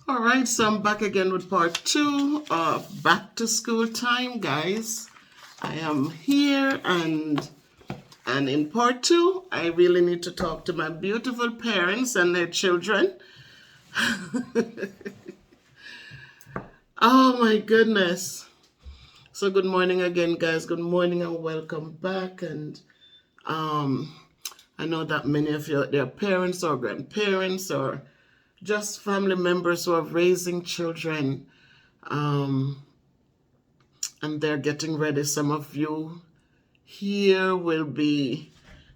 All right, so I'm back again with part two of back to school time, guys. I am here and in part two, I really need to talk to my beautiful parents and their children. Oh my goodness. So good morning again, guys. Good morning and welcome back. And um I know that many of you, their parents or grandparents or just family members who are raising children, um, and they're getting ready. Some of you here will be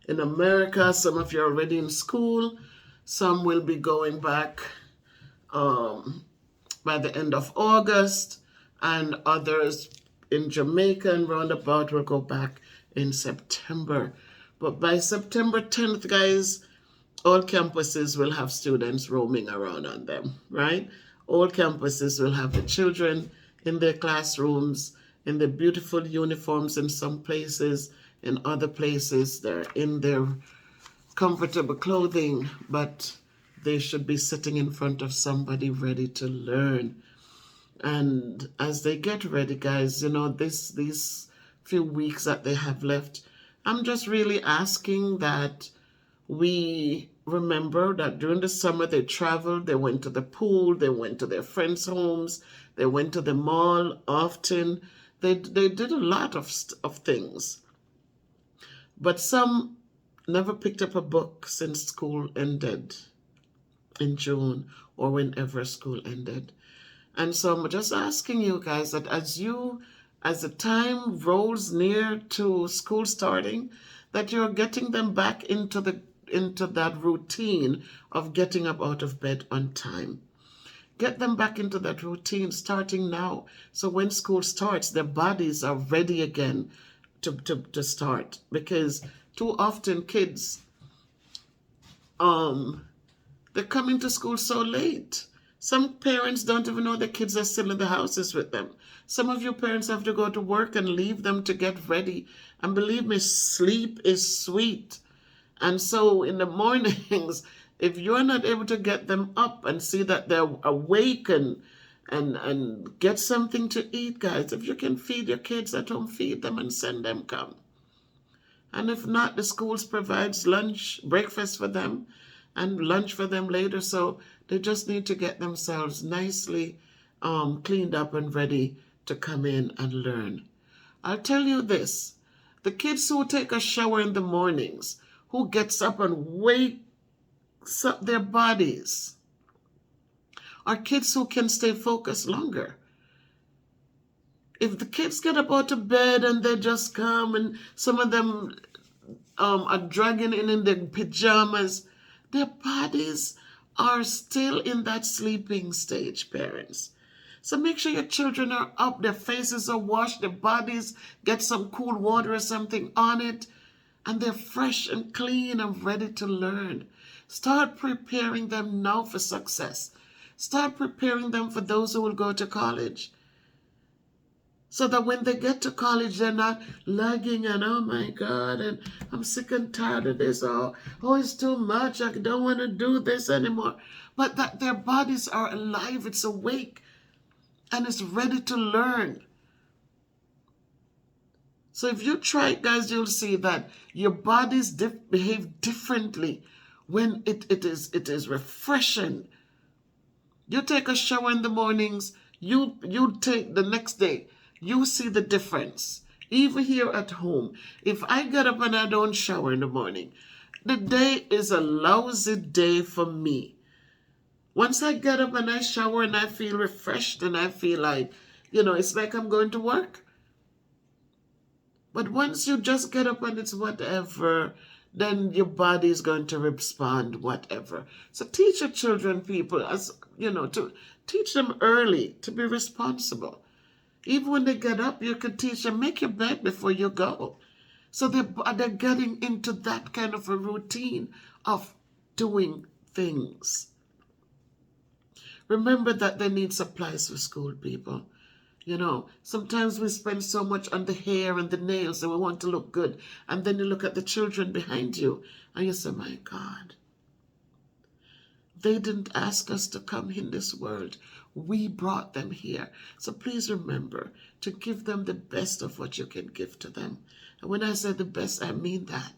in America. Some of you are already in school. Some will be going back um, by the end of August, and others in Jamaica and roundabout will go back in September. But by September 10th, guys, all campuses will have students roaming around on them, right? All campuses will have the children in their classrooms, in their beautiful uniforms in some places. In other places, they're in their comfortable clothing, but they should be sitting in front of somebody ready to learn. And as they get ready, guys, these few weeks that they have left, I'm just really asking that we remember that during the summer they traveled, they went to the pool, they went to their friends' homes, they went to the mall often. They did a lot of things. But some never picked up a book since school ended in June or whenever school ended. And so I'm just asking you guys that as the time rolls near to school starting, that you're getting them back into that routine of getting up out of bed on time. Get them back into that routine starting now. So when school starts, their bodies are ready again to start. Because too often kids, they're coming to school so late. Some parents don't even know their kids are still in the houses with them. Some of you parents have to go to work and leave them to get ready. And believe me, sleep is sweet. And so in the mornings, if you're not able to get them up and see that they're awake and get something to eat, guys, if you can feed your kids at home, feed them and send them come. And if not, the schools provides lunch, breakfast for them and lunch for them later. So they just need to get themselves nicely cleaned up and ready to come in and learn. I'll tell you this, the kids who take a shower in the mornings, who gets up and wakes up their bodies, are kids who can stay focused longer. If the kids get up out of bed and they just come and some of them are dragging in their pajamas, their bodies are still in that sleeping stage, parents. So make sure your children are up, their faces are washed, their bodies get some cool water or something on it, and they're fresh and clean and ready to learn. Start preparing them now for success. Start preparing them for those who will go to college. So that when they get to college, they're not lagging and, oh my God, and I'm sick and tired of this. Oh, it's too much. I don't want to do this anymore. But that their bodies are alive, it's awake, and it's ready to learn. So if you try it, guys, you'll see that your bodies behave differently when it is refreshing. You take a shower in the mornings, you take the next day, you see the difference. Even here at home, if I get up and I don't shower in the morning, the day is a lousy day for me. Once I get up and I shower and I feel refreshed and I feel like, it's like I'm going to work. But once you just get up and it's whatever, then your body is going to respond whatever. So teach your children, people, to teach them early to be responsible. Even when they get up, you can teach them, make your bed before you go. So they're getting into that kind of a routine of doing things. Remember that they need supplies for school, people. Sometimes we spend so much on the hair and the nails and we want to look good. And then you look at the children behind you and you say, my God. They didn't ask us to come in this world. We brought them here. So please remember to give them the best of what you can give to them. And when I say the best, I mean that.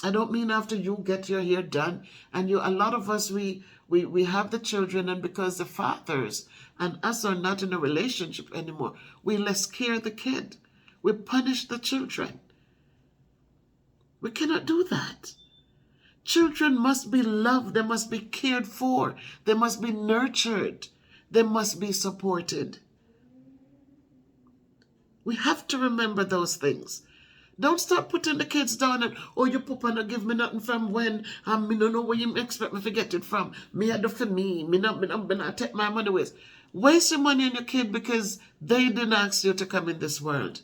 I don't mean after you get your hair done and a lot of us, we have the children, and because the fathers and us are not in a relationship anymore, we less care the kid. We punish the children. We cannot do that. Children must be loved. They must be cared for. They must be nurtured. They must be supported. We have to remember those things. Don't start putting the kids down and, oh, your papa not give me nothing from when, me don't know where you expect me to get it from. Me I do for me. Me not take my money waste. Waste your money on your kid because they didn't ask you to come in this world.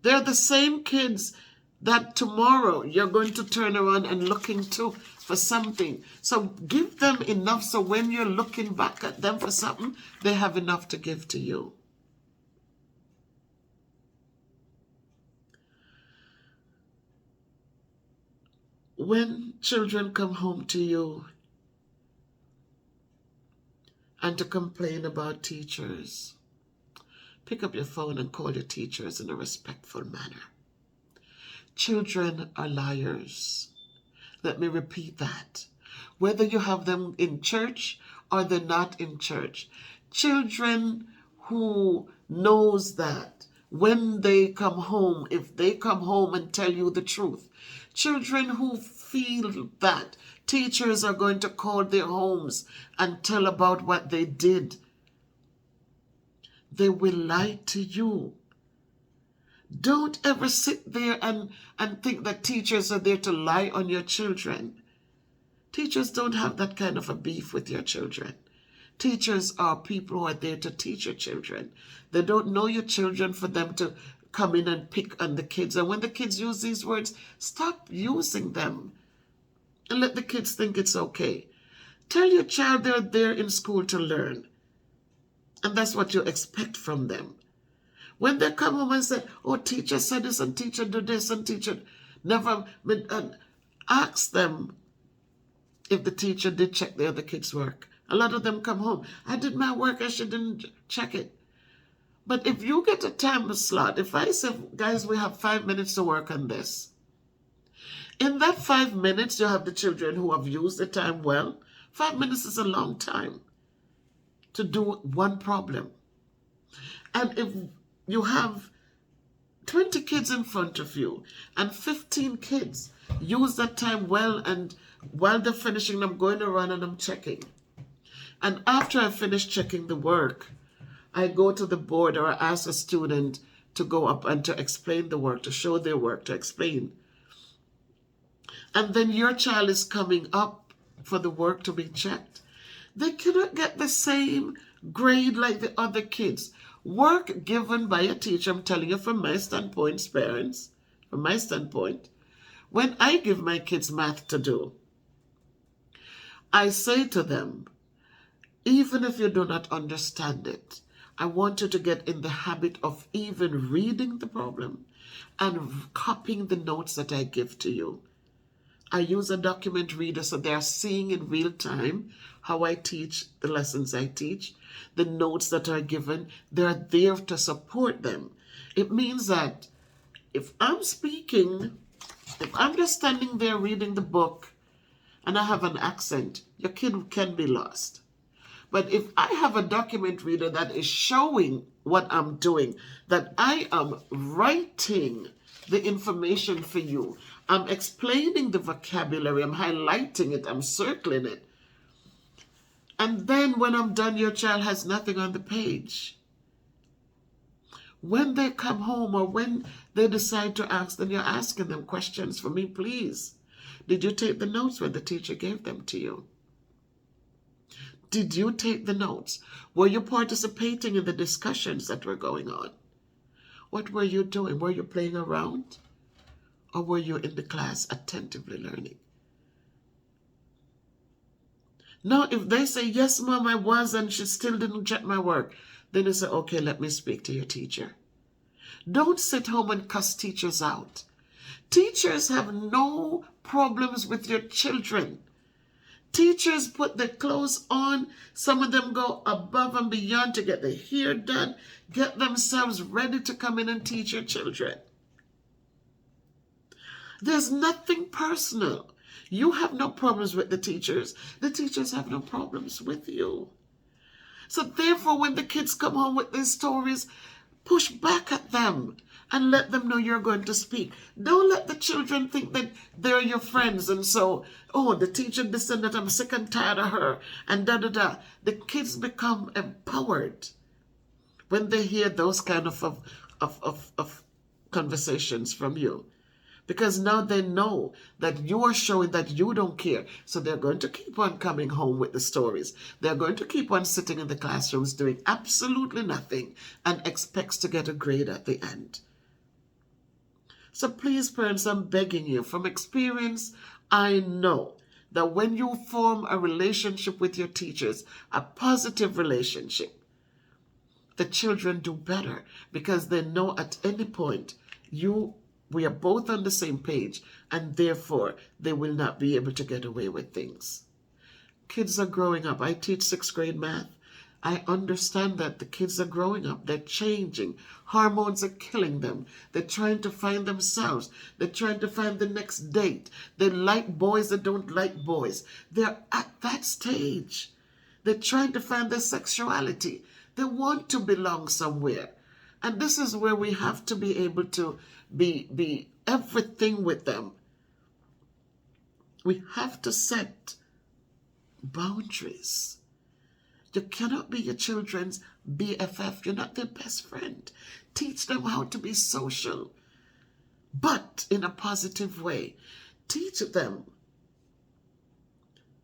They're the same kids that tomorrow you're going to turn around and looking to for something. So give them enough so when you're looking back at them for something, they have enough to give to you. When children come home to you and to complain about teachers, pick up your phone and call your teachers in a respectful manner. Children are liars. Let me repeat that. Whether you have them in church or they're not in church. Children who knows that when they come home, if they come home and tell you the truth. Children who feel that teachers are going to call their homes and tell about what they did. They will lie to you. Don't ever sit there and think that teachers are there to lie on your children. Teachers don't have that kind of a beef with your children. Teachers are people who are there to teach your children. They don't know your children for them to come in and pick on the kids. And when the kids use these words, stop using them and let the kids think it's okay. Tell your child they're there in school to learn. And that's what you expect from them. When they come home and say, oh, teacher said this and teacher do this and teacher never, ask them if the teacher did check the other kids' work. A lot of them come home, I did my work and she didn't check it. But if you get a time slot, if I say, guys, we have 5 minutes to work on this. In that 5 minutes, you have the children who have used the time well. 5 minutes is a long time to do one problem. And if you have 20 kids in front of you and 15 kids use that time well, and while they're finishing, I'm going around and I'm checking. And after I finish checking the work, I go to the board or I ask a student to go up and to explain the work, to show their work, to explain. And then your child is coming up for the work to be checked. They cannot get the same grade like the other kids. Work given by a teacher, I'm telling you from my standpoint, parents, from my standpoint, when I give my kids math to do, I say to them, even if you do not understand it, I want you to get in the habit of even reading the problem and copying the notes that I give to you. I use a document reader so they're seeing in real time how I teach the lessons I teach, the notes that are given. They're there to support them. It means that if I'm speaking, if I'm just standing there reading the book and I have an accent, your kid can be lost. But if I have a document reader that is showing what I'm doing, that I am writing the information for you, I'm explaining the vocabulary, I'm highlighting it, I'm circling it. And then when I'm done, your child has nothing on the page. When they come home or when they decide to ask, then you're asking them questions for me, please. Did you take the notes when the teacher gave them to you? Did you take the notes? Were you participating in the discussions that were going on? What were you doing? Were you playing around? Or were you in the class attentively learning? Now, if they say, yes, Mom, I was, and she still didn't check my work, then you say, okay, let me speak to your teacher. Don't sit home and cuss teachers out. Teachers have no problems with your children. Teachers put their clothes on. Some of them go above and beyond to get their hair done, get themselves ready to come in and teach your children. There's nothing personal. You have no problems with the teachers. The teachers have no problems with you. So therefore, when the kids come home with these stories, push back at them and let them know you're going to speak. Don't let the children think that they're your friends and so, oh, the teacher this and that, I'm sick and tired of her, and da-da-da. The kids become empowered when they hear those kind of conversations from you. Because now they know that you are showing that you don't care. So they're going to keep on coming home with the stories. They're going to keep on sitting in the classrooms doing absolutely nothing and expects to get a grade at the end. So please, parents, I'm begging you, from experience, I know that when you form a relationship with your teachers, a positive relationship, the children do better because they know at any point we are both on the same page, and therefore they will not be able to get away with things. Kids are growing up. I teach 6th grade math. I understand that the kids are growing up. They're changing. Hormones are killing them. They're trying to find themselves. They're trying to find the next date. They like boys that don't like boys. They're at that stage. They're trying to find their sexuality. They want to belong somewhere. And this is where we have to be able to be everything with them. We have to set boundaries. You cannot be your children's BFF. You're not their best friend. Teach them how to be social, but in a positive way. Teach them.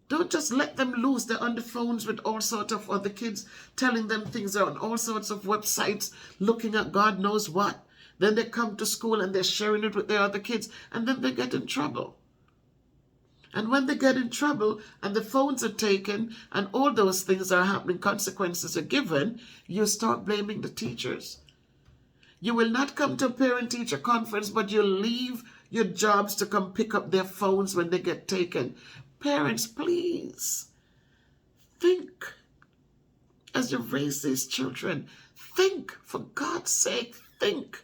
Don't just let them loose. They're on the phones with all sorts of other kids telling them things. They're on all sorts of websites looking at God knows what. Then they come to school and they're sharing it with their other kids, and then they get in trouble. And when they get in trouble and the phones are taken and all those things are happening, consequences are given, you start blaming the teachers. You will not come to a parent-teacher conference, but you'll leave your jobs to come pick up their phones when they get taken. Parents, please think as you raise these children. Think, for God's sake, think.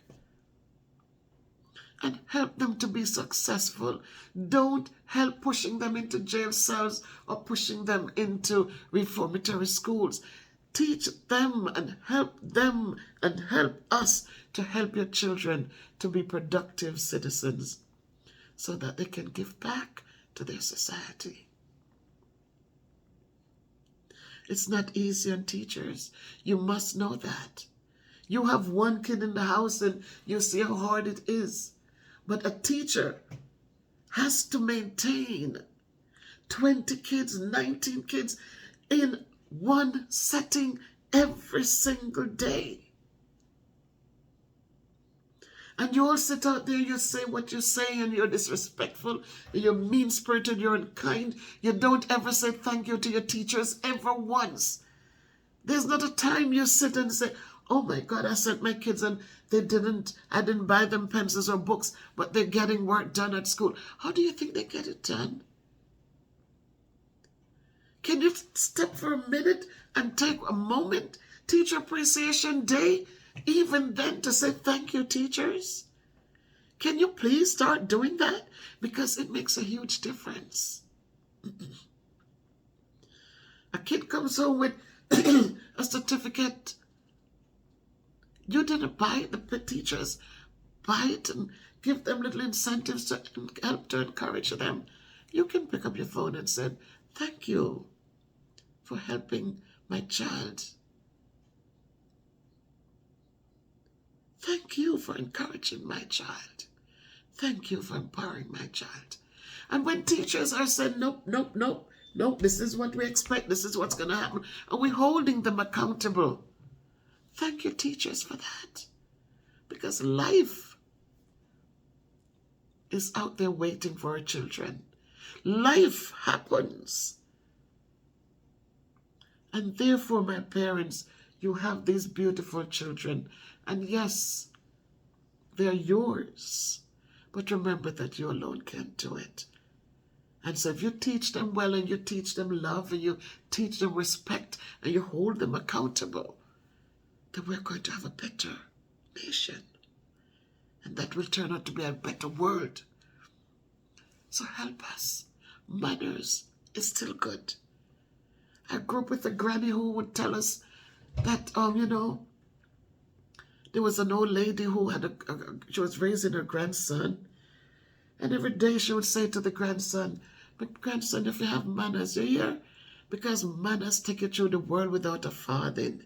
And help them to be successful. Don't help pushing them into jail cells or pushing them into reformatory schools. Teach them and help us to help your children to be productive citizens so that they can give back to their society. It's not easy on teachers. You must know that. You have one kid in the house and you see how hard it is. But a teacher has to maintain 20 kids, 19 kids in one setting every single day. And you all sit out there, you say what you say, and you're disrespectful, you're mean-spirited, you're unkind. You don't ever say thank you to your teachers ever once. There's not a time you sit and say, oh my God, I sent my kids and I didn't buy them pencils or books, but they're getting work done at school. How do you think they get it done? Can you step for a minute and take a moment, Teacher Appreciation Day, even then to say thank you, teachers? Can you please start doing that? Because it makes a huge difference. A kid comes home with a certificate. You didn't buy it, the teachers buy it and give them little incentives to help to encourage them. You can pick up your phone and say, thank you for helping my child. Thank you for encouraging my child. Thank you for empowering my child. And when teachers are saying, nope, this is what we expect, this is what's going to happen, and we're holding them accountable. Thank you, teachers, for that. Because life is out there waiting for our children. Life happens. And therefore, my parents, you have these beautiful children. And yes, they're yours. But remember that you alone can't do it. And so if you teach them well and you teach them love and you teach them respect and you hold them accountable, then we're going to have a better nation. And that will turn out to be a better world. So help us. Manners is still good. I grew up with a granny who would tell us that, there was an old lady who had she was raising her grandson. And every day she would say to the grandson, "But grandson, if you have manners, you're here. Because manners take you through the world without a farthing."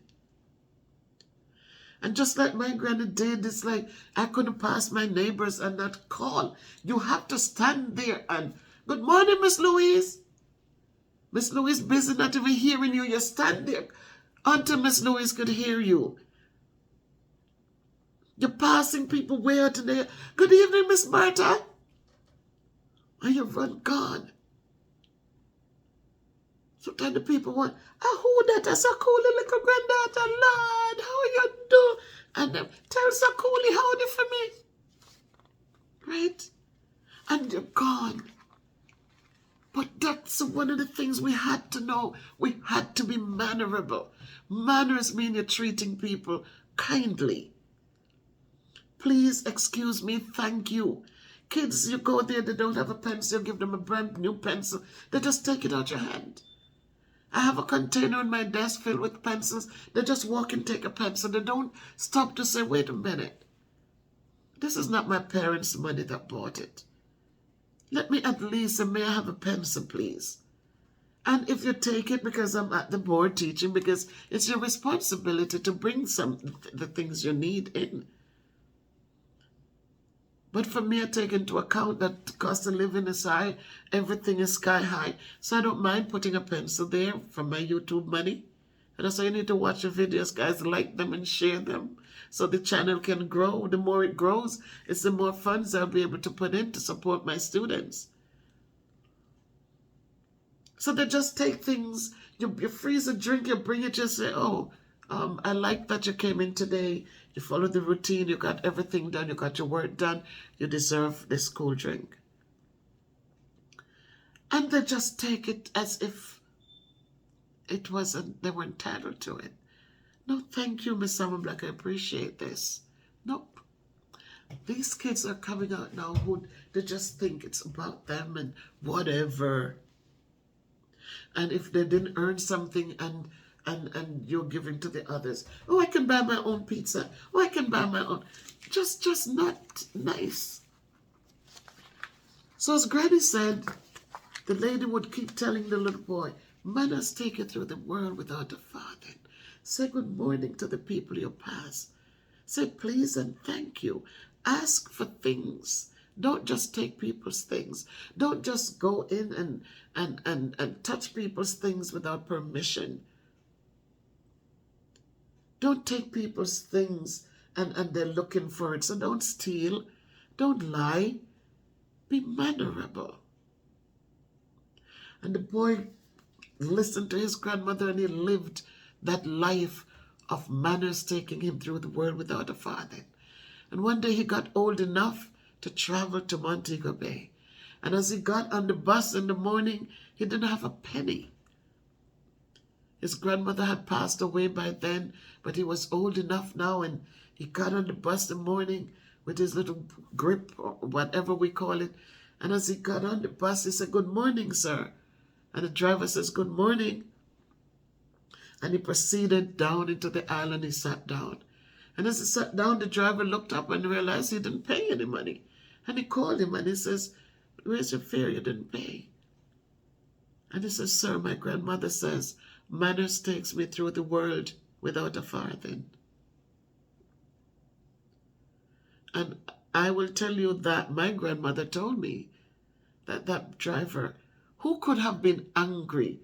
And just like my granny did, it's like I couldn't pass my neighbors and not call. You have to stand there and, "Good morning, Miss Louise." Miss Louise busy not even hearing you. You stand there until Miss Louise could hear you. You're passing people way out in there. "Good evening, Miss Martha." And you run gone. Sometimes the people want, "Who that is so cool, little granddaughter, Lord, how you do?" And them tell so coolly howdy for me. Right? And you're gone. But that's one of the things we had to know. We had to be mannerable. Manners mean you're treating people kindly. Please excuse me, thank you. Kids, you go there, they don't have a pencil, give them a brand new pencil. They just take it out your hand. I have a container on my desk filled with pencils. They just walk and take a pencil. They don't stop to say, "Wait a minute. This is not my parents' money that bought it. Let me at least say, may I have a pencil, please?" And if you take it because I'm at the board teaching, because it's your responsibility to bring the things you need in. But for me, I take into account that the cost of living is high, everything is sky high. So I don't mind putting a pencil there for my YouTube money. And that's why you need to watch the videos, guys, like them and share them so the channel can grow. The more it grows, it's the more funds I'll be able to put in to support my students. So they just take things, you freeze a drink, you bring it, just say, "Oh, I like that you came in today. You followed the routine. You got everything done. You got your work done. You deserve this cool drink." And they just take it as if they were entitled to it. "No, thank you, Miss Salmon Black. I appreciate this." Nope. These kids are coming out now who they just think it's about them and whatever. And if they didn't earn something and you're giving to the others, "Oh, I can buy my own pizza. Oh, I can buy my own." Just not nice. So as Granny said, the lady would keep telling the little boy, "Manners take you through the world without a farthing. Say good morning to the people you pass. Say please and thank you. Ask for things. Don't just take people's things. Don't just go in and touch people's things without permission. Don't take people's things and they're looking for it. So don't steal. Don't lie. Be mannerable." And the boy listened to his grandmother and he lived that life of manners taking him through the world without a farthing. And one day he got old enough to travel to Montego Bay. And as he got on the bus in the morning, he didn't have a penny. His grandmother had passed away by then, but he was old enough now, and he got on the bus in the morning with his little grip, or whatever we call it. And as he got on the bus, he said, "Good morning, sir." And the driver says, "Good morning." And he proceeded down into the aisle and he sat down. And as he sat down, the driver looked up and realized he didn't pay any money. And he called him and he says, "Where's your fare? You didn't pay." And he says, "Sir, my grandmother says, manners takes me through the world without a farthing." And I will tell you that my grandmother told me that driver, who could have been angry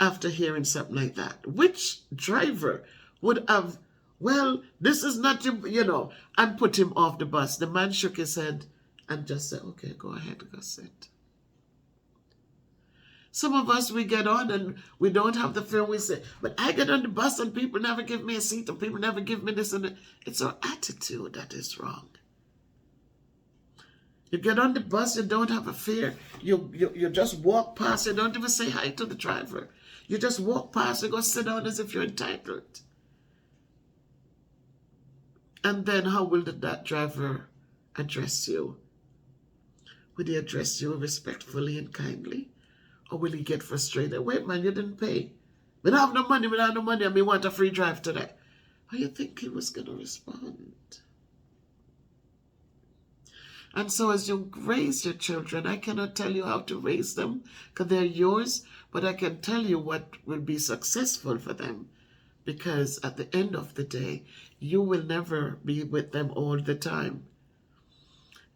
after hearing something like that? Which driver would have, "Well, this is not your, and put him off the bus?" The man shook his head and just said, "Okay, go ahead, go sit." Some of us, we get on and we don't have the fare. We say, "But I get on the bus and people never give me a seat and people never give me this and that." It's our attitude that is wrong. You get on the bus, you don't have a fare. You just walk past, you don't even say hi to the driver. You just walk past, you go sit down as if you're entitled. And then how will that driver address you? Will he address you respectfully and kindly? Or will he get frustrated? Wait, man, you didn't pay. We don't have no money, and we want a free drive today. How do you think he was going to respond? And so as you raise your children, I cannot tell you how to raise them because they're yours, but I can tell you what will be successful for them. Because at the end of the day, you will never be with them all the time.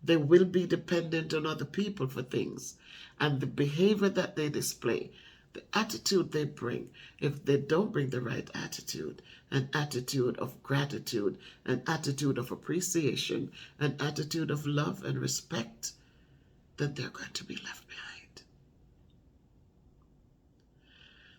They will be dependent on other people for things. And the behavior that they display, the attitude they bring, if they don't bring the right attitude, an attitude of gratitude, an attitude of appreciation, an attitude of love and respect, then they're going to be left behind.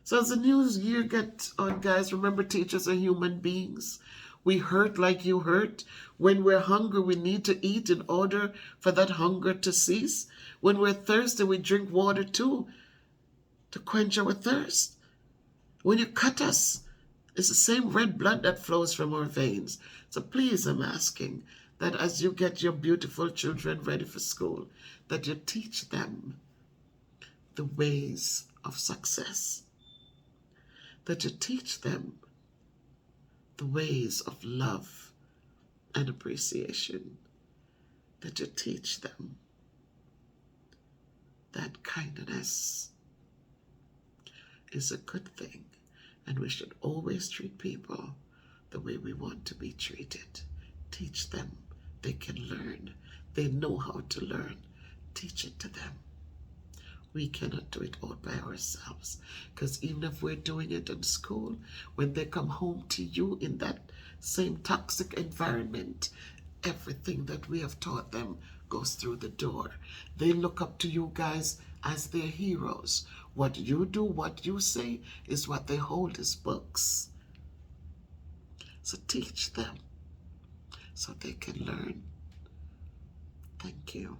So as the new year gets on, guys, remember teachers are human beings. We hurt like you hurt. When we're hungry, we need to eat in order for that hunger to cease. When we're thirsty, we drink water too, to quench our thirst. When you cut us, it's the same red blood that flows from our veins. So please, I'm asking that as you get your beautiful children ready for school, that you teach them the ways of success. That you teach them the ways of love and appreciation. That you teach them that kindness is a good thing, and we should always treat people the way we want to be treated. Teach them. They can learn. They know how to learn. Teach it to them. We cannot do it all by ourselves, because even if we're doing it in school, when they come home to you in that same toxic environment, everything that we have taught them goes through the door. They look up to you guys as their heroes. What you do, what you say, is what they hold as books. So teach them so they can learn. Thank you.